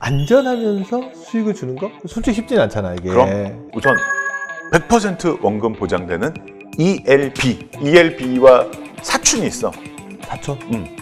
안전하면서 수익을 주는 거? 솔직히 쉽진 않잖아, 이게. 그럼 우선 100% 원금 보장되는 ELB와 사춘이 있어. 사촌?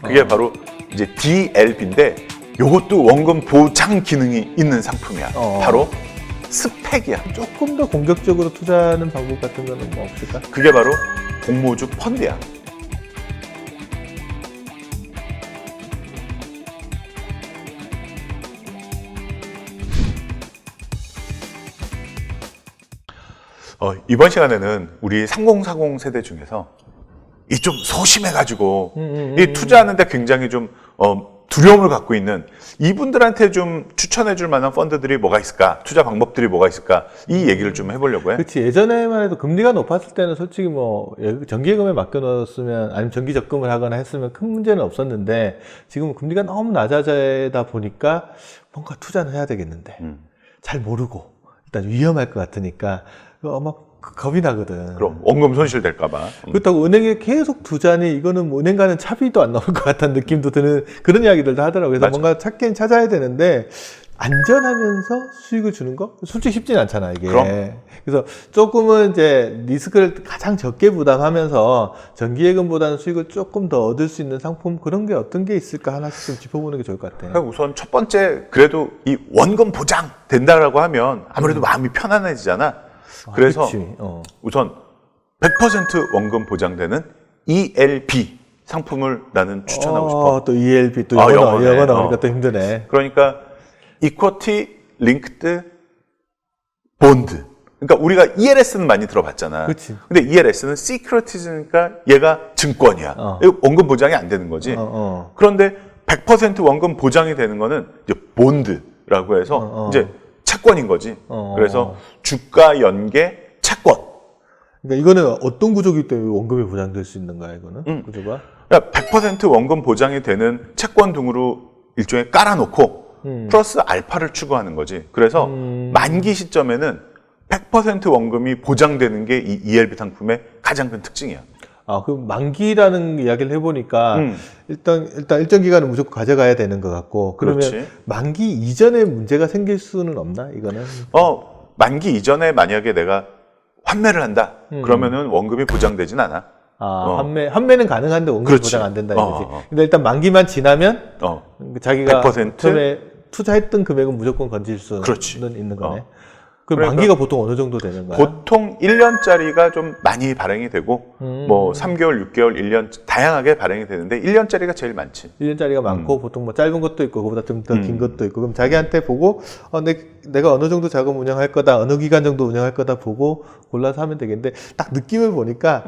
그게 바로 이제 DLB인데 이것도 원금 보장 기능이 있는 상품이야. 바로 스펙이야. 조금 더 공격적으로 투자하는 방법 같은 거는 뭐 없을까? 그게 바로 공모주 펀드야. 이번 시간에는 우리 3040 세대 중에서 이 좀 소심해가지고 이 투자하는데 굉장히 좀 두려움을 갖고 있는 이분들한테 좀 추천해줄 만한 펀드들이 뭐가 있을까? 투자 방법들이 뭐가 있을까? 이 얘기를 좀 해보려고 해. 그렇지. 예전에만 해도 금리가 높았을 때는 솔직히 뭐 정기예금에 맡겨놓았으면 아니면 정기 적금을 하거나 했으면 큰 문제는 없었는데 지금은 금리가 너무 낮아지다 보니까 뭔가 투자는 해야 되겠는데 잘 모르고 일단 위험할 것 같으니까 막 겁이 나거든. 그럼 원금 손실 될까봐. 그렇다고 은행에 계속 두자니 이거는 뭐 은행과는 차비도 안 나올 것 같다는 느낌도 드는 그런 이야기들도 하더라고요. 그래서 맞아. 뭔가 찾긴 찾아야 되는데 안전하면서 수익을 주는 거? 솔직히 쉽진 않잖아, 이게. 그럼. 그래서 조금은 이제 리스크를 가장 적게 부담하면서 정기예금보다는 수익을 조금 더 얻을 수 있는 상품 그런 게 어떤 게 있을까 하나씩 좀 짚어보는 게 좋을 것 같아. 우선 첫 번째 그래도 이 원금 보장 된다라고 하면 아무래도 마음이 편안해지잖아. 그래서 우선 100% 원금 보장되는 ELB 상품을 나는 추천하고 싶어. 또 ELB 또 영어 나오니까 또 힘드네. 그러니까 Equity Linked Bond. 그러니까 우리가 ELS는 많이 들어봤잖아. 그치. 근데 ELS는 Securities니까 얘가 증권이야. 이거 원금 보장이 안 되는 거지. 그런데 100% 원금 보장이 되는 거는 이제 본드라고 해서 이제 채권인 거지. 그래서 주가 연계 채권. 그러니까 이거는 어떤 구조이기 때문에 원금이 보장될 수 있는 거야, 이거는? 구조가? 그러니까 100% 원금 보장이 되는 채권 등으로 일종의 깔아놓고 플러스 알파를 추구하는 거지. 그래서 만기 시점에는 100% 원금이 보장되는 게 이 ELB 상품의 가장 큰 특징이야. 그럼 만기라는 이야기를 해보니까 일단 일정 기간은 무조건 가져가야 되는 것 같고 그러면 그렇지. 만기 이전에 문제가 생길 수는 없나 이거는? 만기 이전에 만약에 내가 환매를 한다 그러면은 원금이 보장되진 않아. 환매는 가능한데 원금이 그렇지. 보장 안 된다 이거지. 근데 일단 만기만 지나면 자기가 100% 처음에 투자했던 금액은 무조건 건질 수는 그렇지. 있는 거네. 그럼 그러니까 만기가 보통 어느 정도 되는 거야? 보통 1년짜리가 좀 많이 발행이 되고 뭐 3개월, 6개월, 1년 다양하게 발행이 되는데 1년짜리가 제일 많지. 1년짜리가 많고 보통 뭐 짧은 것도 있고 그보다 좀 더 긴 것도 있고 그럼 자기한테 보고 내가 어느 정도 자금 운영할 거다 어느 기간 정도 운영할 거다 보고 골라서 하면 되겠는데 딱 느낌을 보니까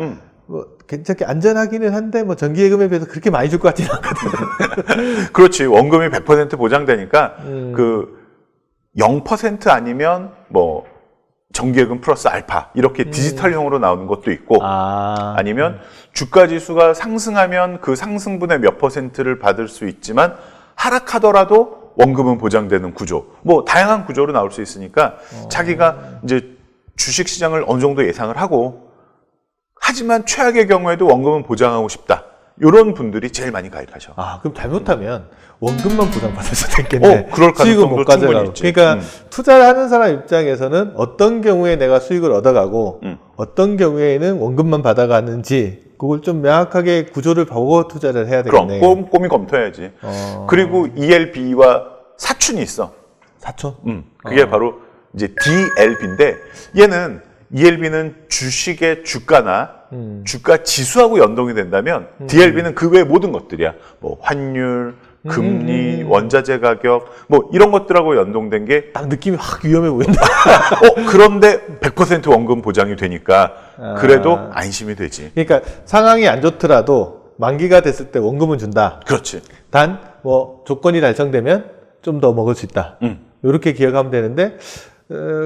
뭐 괜찮게 안전하기는 한데 뭐 정기예금에 비해서 그렇게 많이 줄 것 같지는 않거든. 그렇지. 원금이 100% 보장되니까 그 0% 아니면 뭐 정기예금 플러스 알파 이렇게 디지털형으로 나오는 것도 있고 아니면 주가 지수가 상승하면 그 상승분의 몇 %를 받을 수 있지만 하락하더라도 원금은 보장되는 구조. 뭐 다양한 구조로 나올 수 있으니까 자기가 이제 주식 시장을 어느 정도 예상을 하고 하지만 최악의 경우에도 원금은 보장하고 싶다. 이런 분들이 제일 많이 가입하셔. 그럼 잘못하면 원금만 보장받을 수도 있겠네. 그럴 수익을 못 가능성도 충분히 가져가고. 있지. 그러니까 투자를 하는 사람 입장에서는 어떤 경우에 내가 수익을 얻어가고 어떤 경우에는 원금만 받아가는지 그걸 좀 명확하게 구조를 보고 투자를 해야 되겠네. 그럼 꼼꼼히 검토해야지. 그리고 ELB와 사춘이 있어. 사촌? 그게 바로 이제 DLB인데 얘는 ELB는 주식의 주가나 주가 지수하고 연동이 된다면 DLB는 그 외 모든 것들이야. 뭐 환율, 금리, 원자재 가격 뭐 이런 것들하고 연동된 게 딱 느낌이 확 위험해 보인다. 그런데 100% 원금 보장이 되니까 그래도 안심이 되지. 그러니까 상황이 안 좋더라도 만기가 됐을 때 원금은 준다. 그렇지. 단 뭐 조건이 달성되면 좀 더 먹을 수 있다. 이렇게 기억하면 되는데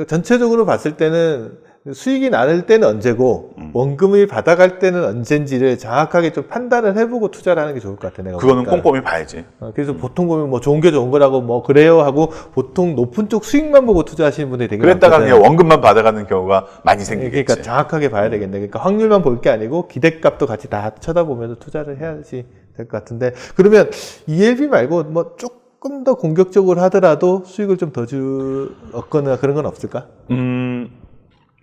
전체적으로 봤을 때는 수익이 나를 때는 언제고 원금을 받아갈 때는 언젠지를 정확하게 좀 판단을 해보고 투자를 하는 게 좋을 것 같아. 내가 그거는 보니까. 꼼꼼히 봐야지. 그래서 보통 보면 뭐 좋은 게 좋은 거라고 뭐 그래요 하고 보통 높은 쪽 수익만 보고 투자하시는 분들이 되게 그랬다가 많거든. 그냥 원금만 받아가는 경우가 많이 생기겠지. 그러니까 정확하게 봐야 되겠네. 그러니까 확률만 볼 게 아니고 기대값도 같이 다 쳐다보면서 투자를 해야지 될 것 같은데, 그러면 ELB 말고 뭐 조금 더 공격적으로 하더라도 수익을 좀 더 얻거나 그런 건 없을까?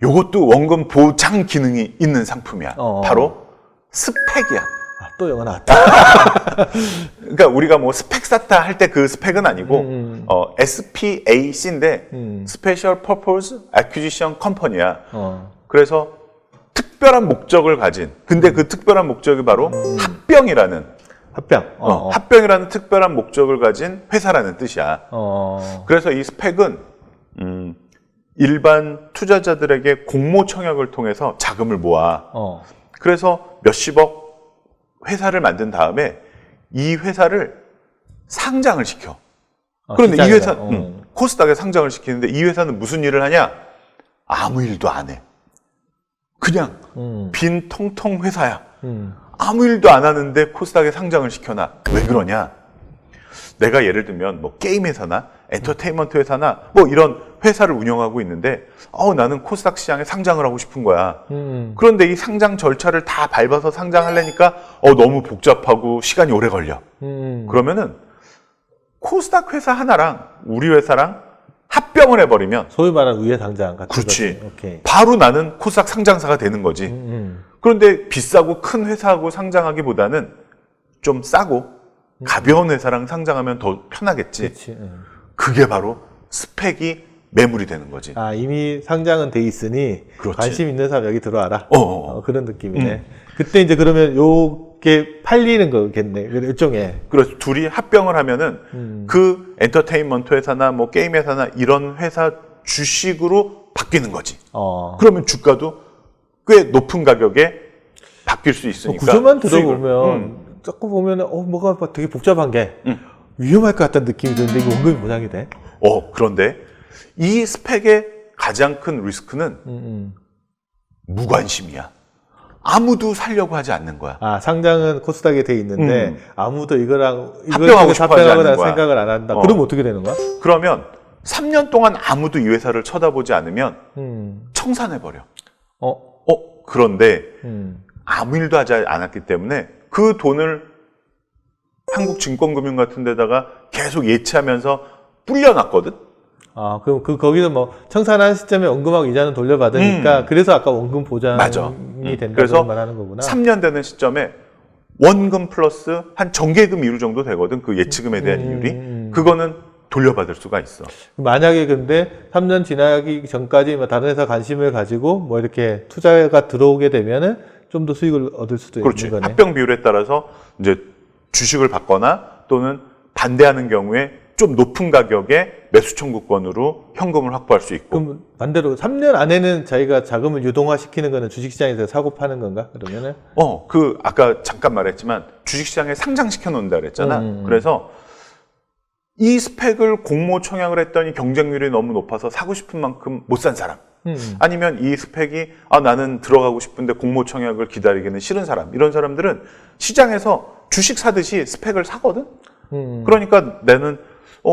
요것도 원금 보장 기능이 있는 상품이야. 어. 바로 스펙이야. 아, 또 영어 나왔다. 그러니까 우리가 뭐 스펙 쌓다 할 때 그 스펙은 아니고 SPAC인데 Special Purpose Acquisition Company야. 그래서 특별한 목적을 가진, 근데 그 특별한 목적이 바로 합병이라는 합병. 합병이라는 특별한 목적을 가진 회사라는 뜻이야. 그래서 이 스펙은 일반 투자자들에게 공모 청약을 통해서 자금을 모아. 그래서 몇십억 회사를 만든 다음에 이 회사를 상장을 시켜. 그런데 이 회사, 코스닥에 상장을 시키는데 이 회사는 무슨 일을 하냐? 아무 일도 안 해. 그냥 빈 텅텅 회사야. 아무 일도 안 하는데 코스닥에 상장을 시켜놔. 왜 그러냐? 내가 예를 들면 뭐 게임 회사나 엔터테인먼트 회사나 뭐 이런 회사를 운영하고 있는데 나는 코스닥 시장에 상장을 하고 싶은 거야. 그런데 이 상장 절차를 다 밟아서 상장하려니까 너무 복잡하고 시간이 오래 걸려. 그러면은 코스닥 회사 하나랑 우리 회사랑 합병을 해버리면 소위 말하는 우회 상장 같은 그렇지. 거지. 오케이. 바로 나는 코스닥 상장사가 되는 거지. 그런데 비싸고 큰 회사하고 상장하기보다는 좀 싸고 가벼운 회사랑 상장하면 더 편하겠지. 그렇지. 그게 바로 스펙이 매물이 되는 거지. 아, 이미 상장은 돼 있으니 그렇지. 관심 있는 사람 여기 들어와라. 그런 느낌이네. 음. 그때 이제 그러면 요게 팔리는 거겠네. 일종의. 그래서 둘이 합병을 하면은 그 엔터테인먼트 회사나 뭐 게임 회사나 이런 회사 주식으로 바뀌는 거지. 그러면 주가도 꽤 높은 가격에 바뀔 수 있으니까. 구조만 들어보면 자꾸 보면 뭐가 되게 복잡한 게 위험할 것 같다는 느낌이 드는데 이거 원금이 보장이 돼? 그런데 이 스펙의 가장 큰 리스크는 무관심이야. 아무도 살려고 하지 않는 거야. 아, 상장은 코스닥에 돼 있는데 아무도 이거랑 합병하고 싶어 하지 않는 거야. 생각을 안 한다. 그럼 어떻게 되는 거야? 그러면 3년 동안 아무도 이 회사를 쳐다보지 않으면 청산해버려. 그런데 아무 일도 하지 않았기 때문에 그 돈을 한국증권금융 같은 데다가 계속 예치하면서 불려놨거든. 아, 그럼 거기서 뭐 청산한 시점에 원금하고 이자는 돌려받으니까 그래서 아까 원금 보장이 맞아. 된다고 그래서 말하는 거구나. 3년 되는 시점에 원금 플러스 한 정기예금 이율 정도 되거든. 그 예치금에 대한 이율이. 그거는 돌려받을 수가 있어. 만약에 근데 3년 지나기 전까지 뭐 다른 회사 관심을 가지고 뭐 이렇게 투자가 들어오게 되면은 좀 더 수익을 얻을 수도 그렇지. 있는 거네. 합병 비율에 따라서 이제 주식을 받거나 또는 반대하는 경우에 좀 높은 가격에 매수 청구권으로 현금을 확보할 수 있고. 그럼 반대로 3년 안에는 자기가 자금을 유동화시키는 거는 주식시장에서 사고 파는 건가? 그러면은? 아까 잠깐 말했지만 주식시장에 상장시켜 놓는다 그랬잖아. 그래서 이 스펙을 공모 청약을 했더니 경쟁률이 너무 높아서 사고 싶은 만큼 못 산 사람. 아니면 이 스펙이 나는 들어가고 싶은데 공모 청약을 기다리기는 싫은 사람. 이런 사람들은 시장에서 주식 사듯이 스펙을 사거든. 그러니까 나는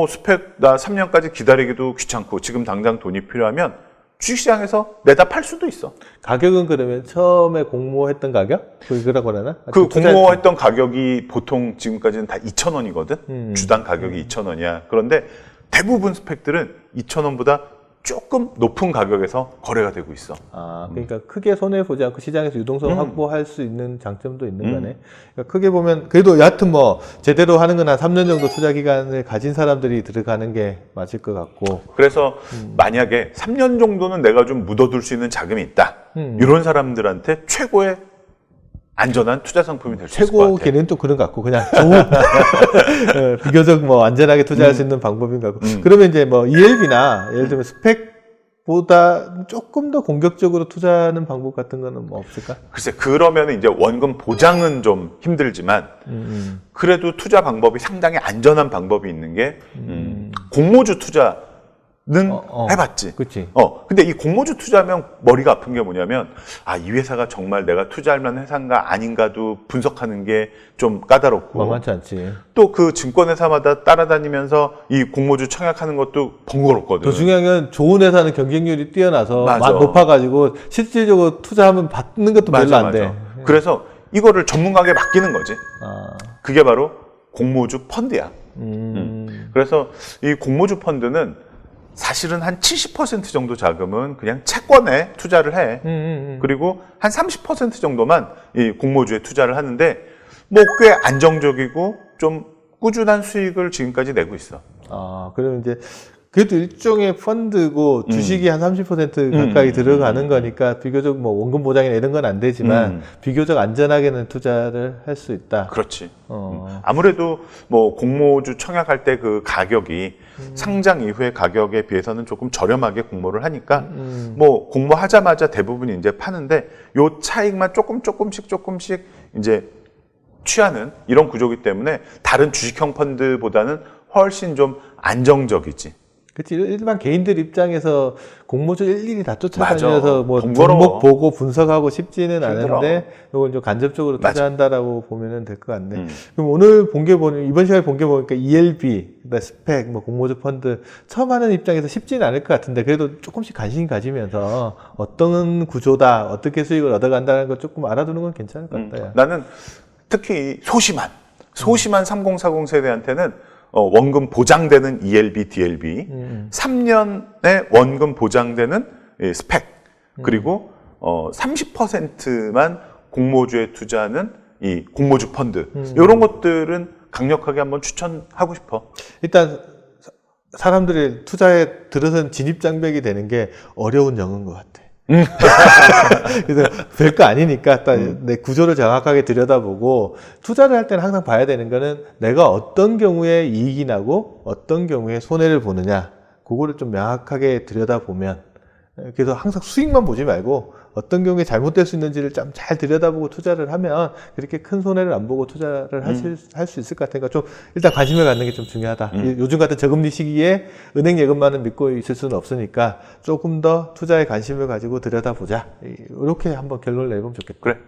스펙 나 3년까지 기다리기도 귀찮고 지금 당장 돈이 필요하면 주식시장에서 내다 팔 수도 있어. 가격은 그러면 처음에 공모했던 가격? 그거라고 하나? 그 공모했던 가격이 보통 지금까지는 다 2,000원이거든. 주당 가격이 2,000원이야. 그런데 대부분 스펙들은 2,000원보다 조금 높은 가격에서 거래가 되고 있어. 아, 그러니까 크게 손해보지 않고 시장에서 유동성을 확보할 수 있는 장점도 있는 거네. 그러니까 크게 보면, 그래도 여하튼 뭐, 제대로 하는 건 한 3년 정도 투자 기간을 가진 사람들이 들어가는 게 맞을 것 같고. 그래서 만약에 3년 정도는 내가 좀 묻어둘 수 있는 자금이 있다. 이런 사람들한테 최고의 안전한 투자 상품이 될 수 있을 것 같아. 최고기는 또 그런 것 같고, 그냥 좋은, 비교적 뭐 안전하게 투자할 수 있는 방법인 것 같고. 그러면 이제 뭐 ELB나 예를 들면 스펙보다 조금 더 공격적으로 투자하는 방법 같은 거는 뭐 없을까? 글쎄, 그러면 이제 원금 보장은 좀 힘들지만, 그래도 투자 방법이 상당히 안전한 방법이 있는 게, 공모주 투자 해봤지. 그치. 근데 이 공모주 투자하면 머리가 아픈 게 뭐냐면, 이 회사가 정말 내가 투자할 만한 회사인가 아닌가도 분석하는 게 좀 까다롭고. 만만치 않지. 또 그 증권회사마다 따라다니면서 이 공모주 청약하는 것도 번거롭거든. 더 중요한 건 좋은 회사는 경쟁률이 뛰어나서 맞아. 높아가지고 실질적으로 투자하면 받는 것도 별로 안 돼. 그래서 이거를 전문가에게 맡기는 거지. 그게 바로 공모주 펀드야. 그래서 이 공모주 펀드는 사실은 한 70% 정도 자금은 그냥 채권에 투자를 해. 그리고 한 30% 정도만 이 공모주에 투자를 하는데 뭐 꽤 안정적이고 좀 꾸준한 수익을 지금까지 내고 있어. 그러면 이제 그래도 일종의 펀드고 주식이 한 30% 가까이 들어가는 거니까 비교적 뭐 원금 보장이나 이런 건 안 되지만 비교적 안전하게는 투자를 할 수 있다. 그렇지. 아무래도 뭐 공모주 청약할 때 그 가격이 상장 이후의 가격에 비해서는 조금 저렴하게 공모를 하니까 뭐 공모하자마자 대부분 이제 파는데 요 차익만 조금씩 이제 취하는 이런 구조이기 때문에 다른 주식형 펀드보다는 훨씬 좀 안정적이지. 그치. 일반 개인들 입장에서 공모주 일일이 다 쫓아다녀서 뭐 번거로워. 종목 보고 분석하고 쉽지는 힘들어. 않은데 이걸 좀 간접적으로 맞아. 투자한다라고 보면 될 것 같네. 그럼 오늘 본 게 보니 이번 시간에 본 게 보니까 ELB, 그다음에 스펙, 뭐 공모주 펀드 처음 하는 입장에서 쉽지는 않을 것 같은데 그래도 조금씩 관심 가지면서 어떤 구조다, 어떻게 수익을 얻어간다는 걸 조금 알아두는 건 괜찮을 것 같아요. 나는 특히 소심한 3040 세대한테는 원금 보장되는 ELB, DLB, 3년의 원금 보장되는 스펙, 그리고 30%만 공모주에 투자하는 이 공모주 펀드, 이런 것들은 강력하게 한번 추천하고 싶어. 일단 사람들이 투자에 들어선 진입장벽이 되는 게 어려운 영어인 것 같아. 그래서 별거 아니니까 딱 내 구조를 정확하게 들여다보고 투자를 할 때는 항상 봐야 되는 거는 내가 어떤 경우에 이익이 나고 어떤 경우에 손해를 보느냐 그거를 좀 명확하게 들여다보면 그래서 항상 수익만 보지 말고 어떤 경우에 잘못될 수 있는지를 좀 잘 들여다보고 투자를 하면 그렇게 큰 손해를 안 보고 투자를 할 수 있을 것 같으니까 좀 일단 관심을 갖는 게 좀 중요하다. 요즘 같은 저금리 시기에 은행 예금만은 믿고 있을 수는 없으니까 조금 더 투자에 관심을 가지고 들여다보자. 이렇게 한번 결론을 내보면 좋겠다. 그래.